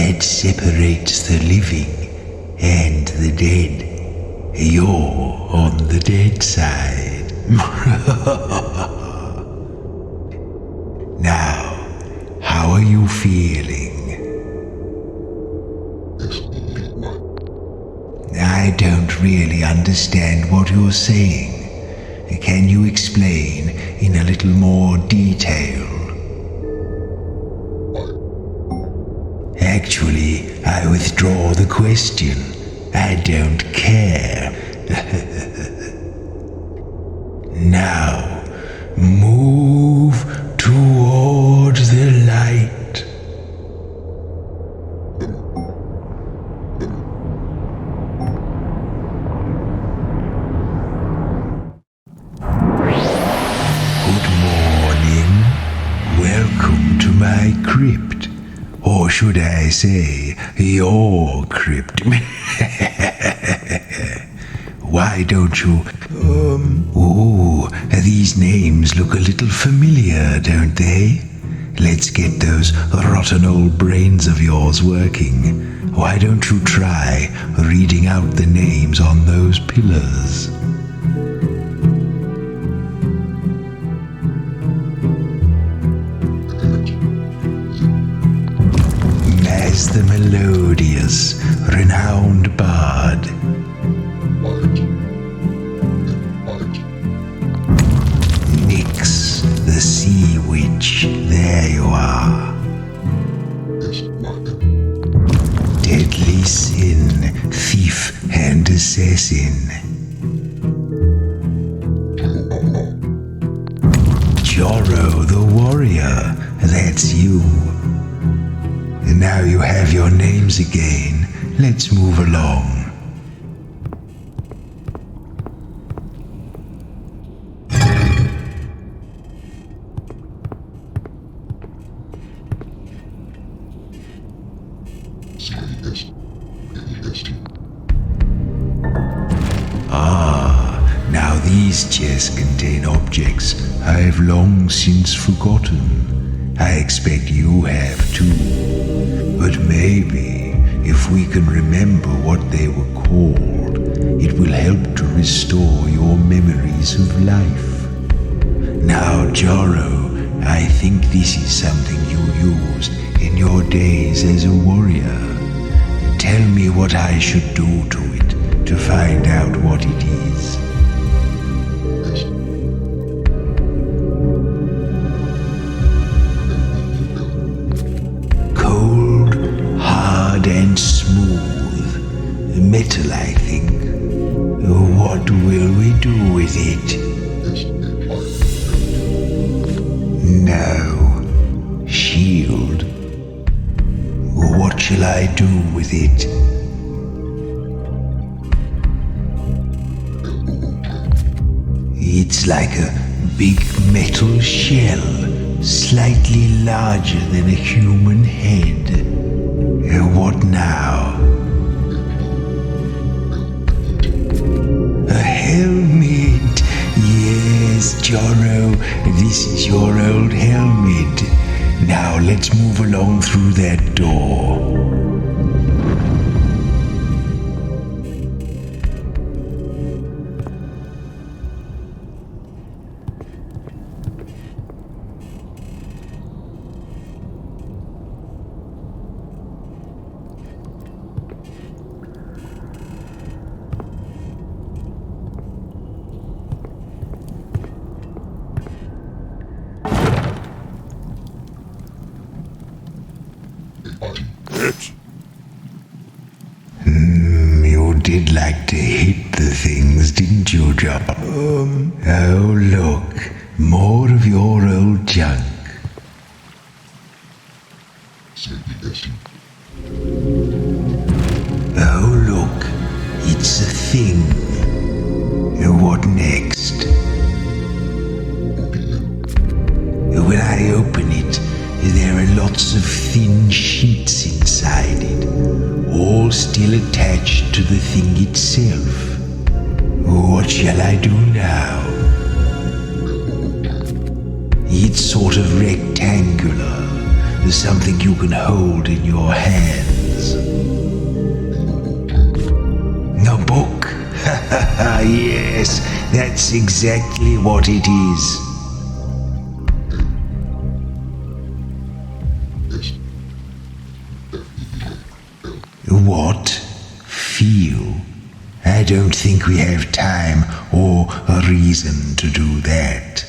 that separates the living and the dead. You're on the dead side. Now, how are you feeling? I don't really understand what you're saying. Can you explain in a little more detail? Actually, I withdraw the question. I don't care. Now, move toward the light. Good morning. Welcome to my crypt. Or should I say, your crypt? Why don't you... these names look a little familiar, don't they? Let's get those rotten old brains of yours working. Why don't you try reading out the names on those pillars? As the melodious, renowned bard. Nyx, the sea witch, there you are. Deadly sin, thief and assassin. Joro the warrior, that's you. Now you have your names again. Let's move along. Now these chests contain objects I've long since forgotten. I expect you have too. But maybe, if we can remember what they were called, it will help to restore your memories of life. Now, Joro, I think this is something you used in your days as a warrior. Tell me what I should do to it to find out what it is. And smooth. Metal, I think. What will we do with it? No. Shield. What shall I do with it? It's like a big metal shell, slightly larger than a human head. What now? A helmet! Yes, Joro, this is your old helmet. Now let's move along through that door. You did like to hit the things, didn't you, John? Oh, look. More of your old junk. Oh, look. It's a thing. What next? When I open it, there are lots of thin sheets inside it, all still attached to the thing itself. What shall I do now? It's sort of rectangular, something you can hold in your hand. is. A book? Yes, that's exactly what it is. What? Feel? I don't think we have time or a reason to do that.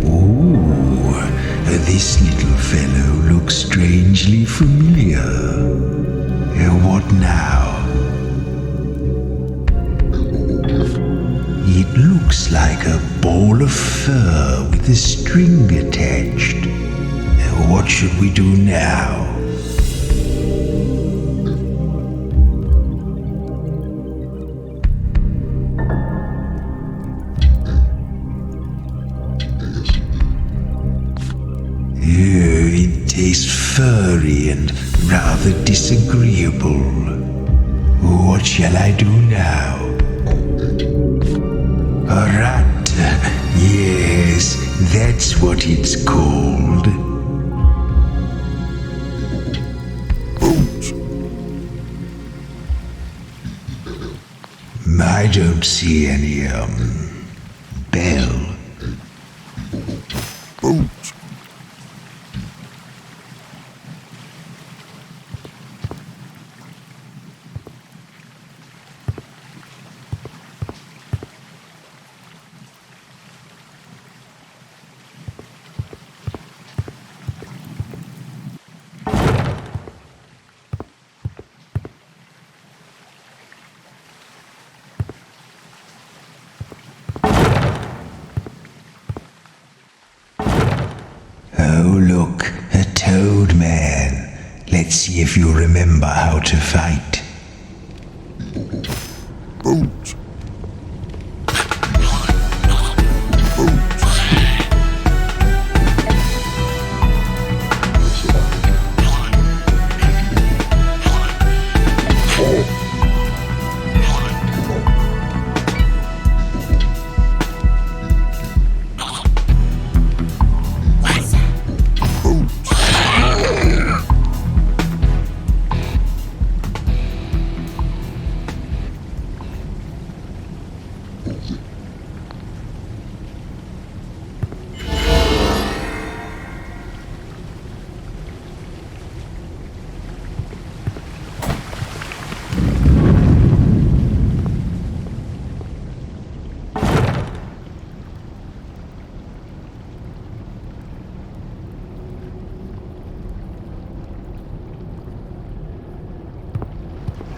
Ooh, this little fellow looks strangely familiar. What now? It looks like a ball of fur with a string attached. What should we do now? It tastes furry and rather disagreeable. What shall I do now? A rat. Yes, that's what it's called. I don't see any, bell. Oh, look, a toad man. Let's see if you remember how to fight.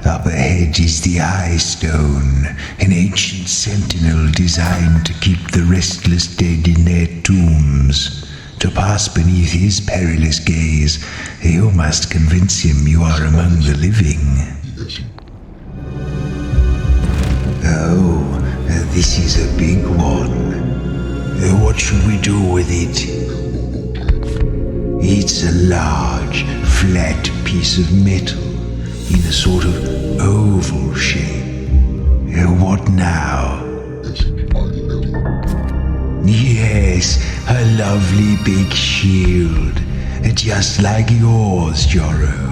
Up ahead is the Eye Stone, an ancient sentinel designed to keep the restless dead in their tombs. To pass beneath his perilous gaze, you must convince him you are among the living. Oh, this is a big one. What should we do with it? It's a large, flat piece of metal in a sort of oval shape. What now? Yes, a lovely big shield, just like yours, Joro.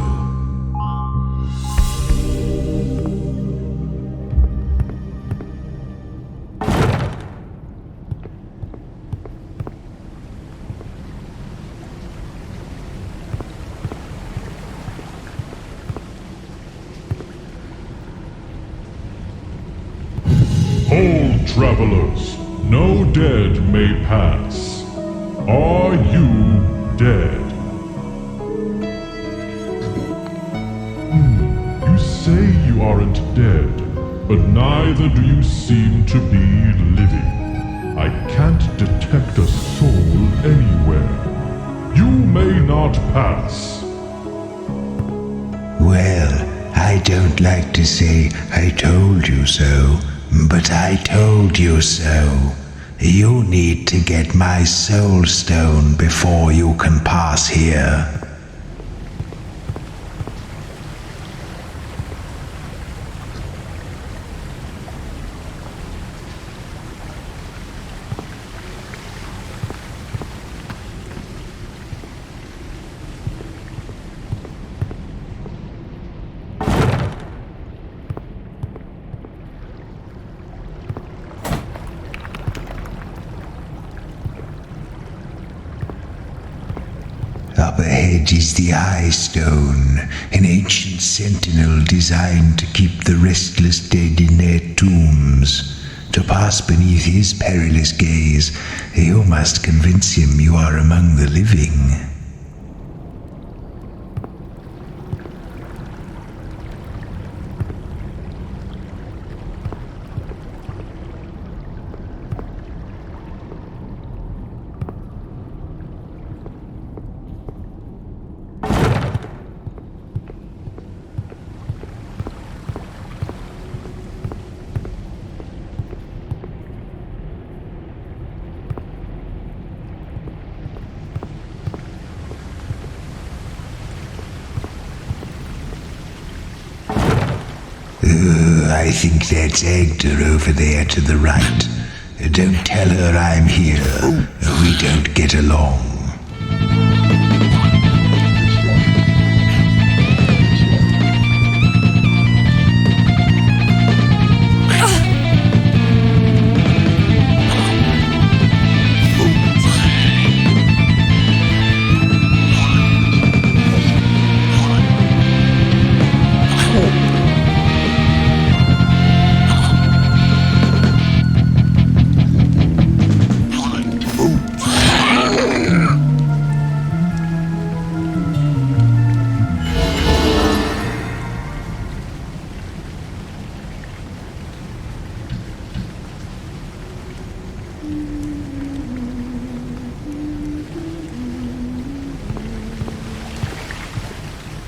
Hold, travelers, no dead may pass. Are you dead? You say you aren't dead, but neither do you seem to be living. I can't detect a soul anywhere. You may not pass. Well, I don't like to say I told you so, but I told you so. You need to get my soul stone before you can pass here. ahead is the Eye Stone, an ancient sentinel designed to keep the restless dead in their tombs. To pass beneath his perilous gaze, you must convince him you are among the living. I think that's Agda over there to the right. Don't tell her I'm here. We don't get along.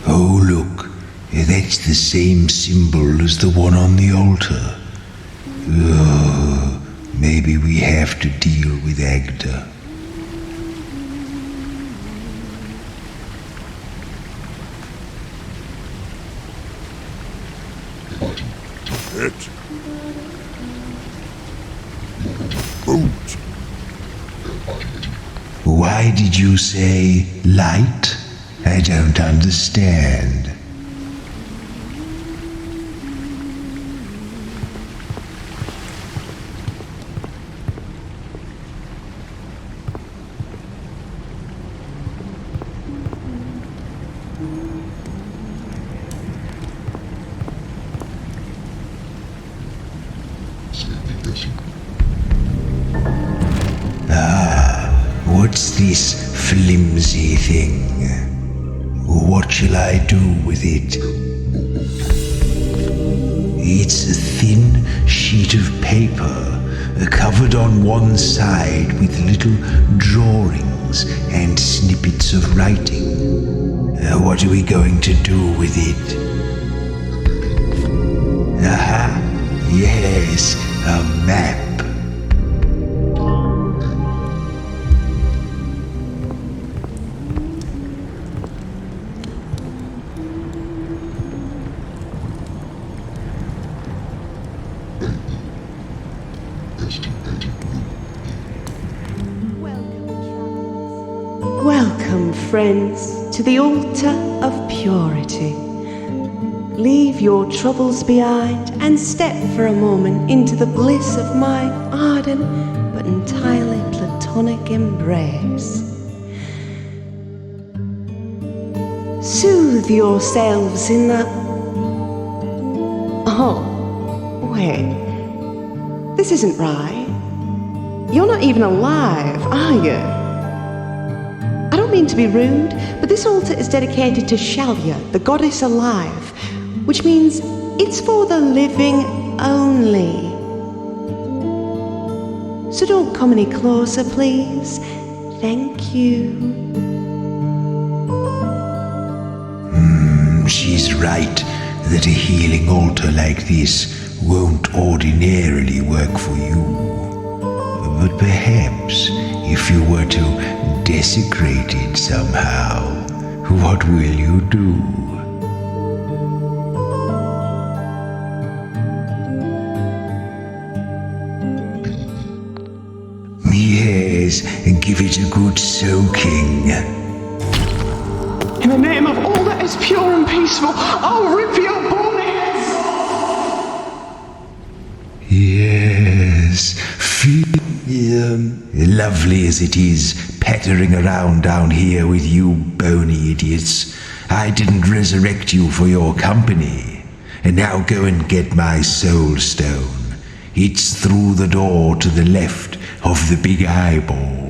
Oh, look, that's the same symbol as the one on the altar. Maybe we have to deal with Agda. It. Boot. Why did you say light? I don't understand. What's this flimsy thing? What shall I do with it? It's a thin sheet of paper, covered on one side with little drawings and snippets of writing. What are we going to do with it? Aha! Yes, a map. Welcome, friends, to the altar of purity. Leave your troubles behind and step for a moment into the bliss of my ardent but entirely platonic embrace. Soothe yourselves in that... Oh, wait. This isn't right. You're not even alive, are you? I don't mean to be rude, but this altar is dedicated to Shalya, the goddess alive, which means it's for the living only. So don't come any closer, please. Thank you. She's right that a healing altar like this won't ordinarily work for you. But perhaps if you were to desecrate it somehow, what will you do? Yes, give it a good soaking. In the name of all that is pure and peaceful, I'll rip your bony heads off! Yes, lovely as it is, pattering around down here with you bony idiots. I didn't resurrect you for your company. And now go and get my soul stone. It's through the door to the left of the big eyeball.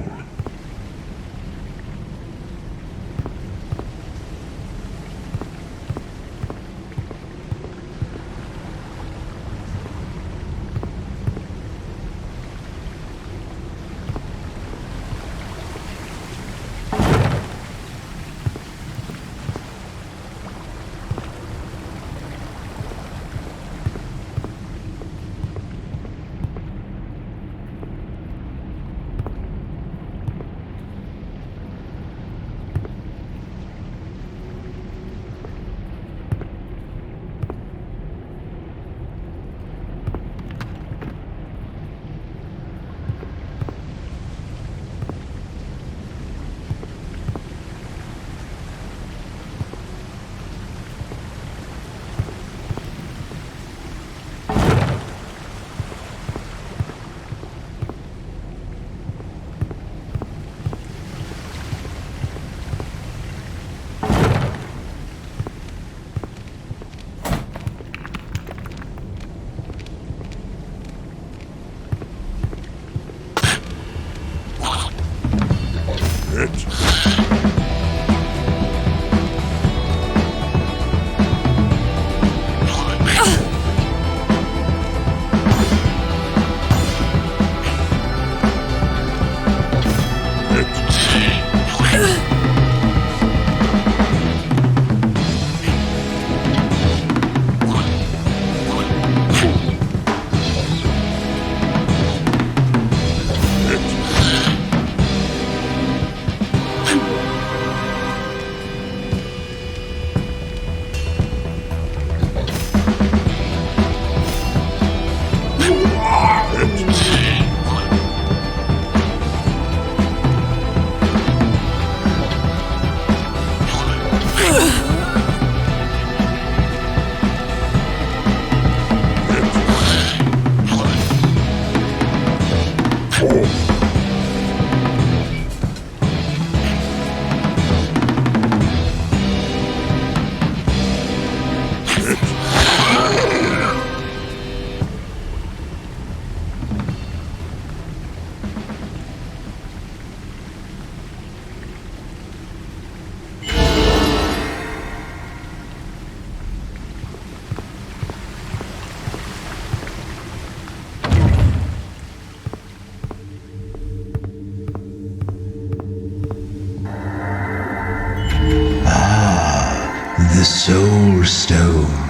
The Soul Stone,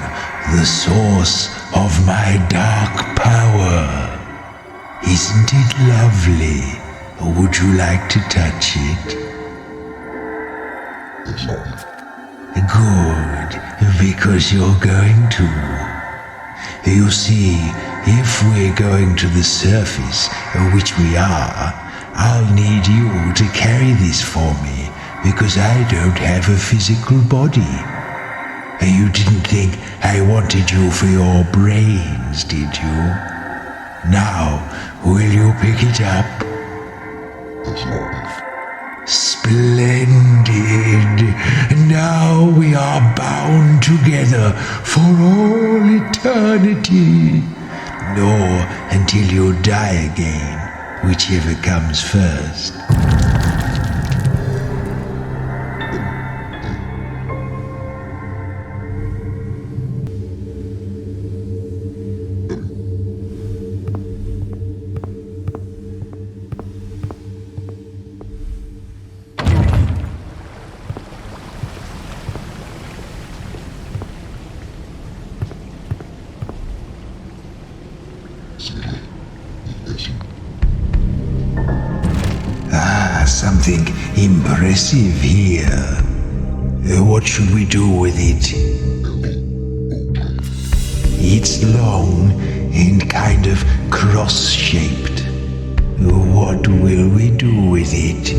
the source of my dark power. Isn't it lovely? Would you like to touch it? Good, because you're going to. You see, if we're going to the surface, which we are, I'll need you to carry this for me, because I don't have a physical body. You didn't think I wanted you for your brains, did you? Now, will you pick it up? Splendid! Now we are bound together for all eternity. Nor until you die again, whichever comes first. Something impressive here. What should we do with it? It's long and kind of cross-shaped. What will we do with it?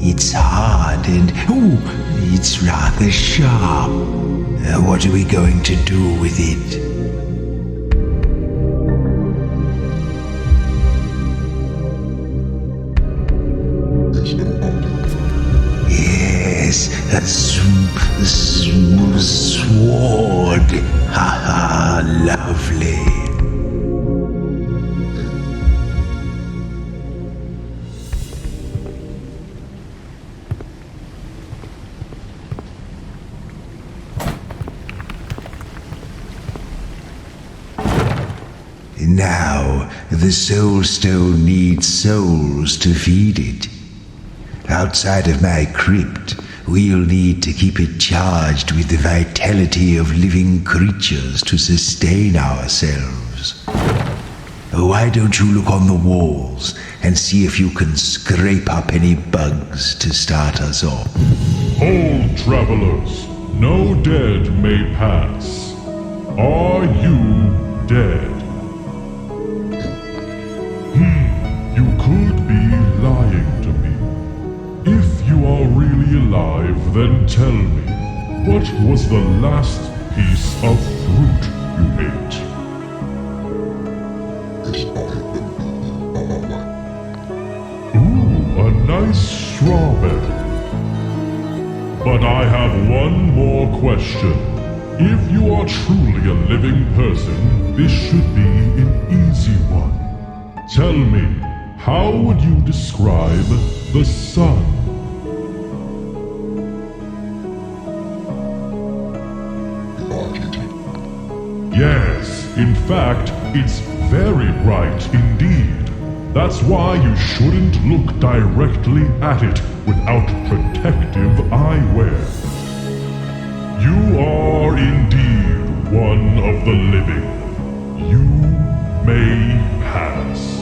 It's hard and, it's rather sharp. What are we going to do with it? A sword. Ha ha, lovely. Now, the Soul Stone needs souls to feed it. Outside of my crypt, we'll need to keep it charged with the vitality of living creatures to sustain ourselves. Why don't you look on the walls and see if you can scrape up any bugs to start us off? Hold, travelers. No dead may pass. Are you dead? You could be lying to me. If you are really alive, then tell me, what was the last piece of fruit you ate? Ooh, a nice strawberry. But I have one more question. If you are truly a living person, this should be an easy one. Tell me, how would you describe the sun? Yes, in fact, it's very bright indeed. That's why you shouldn't look directly at it without protective eyewear. You are indeed one of the living. You may pass.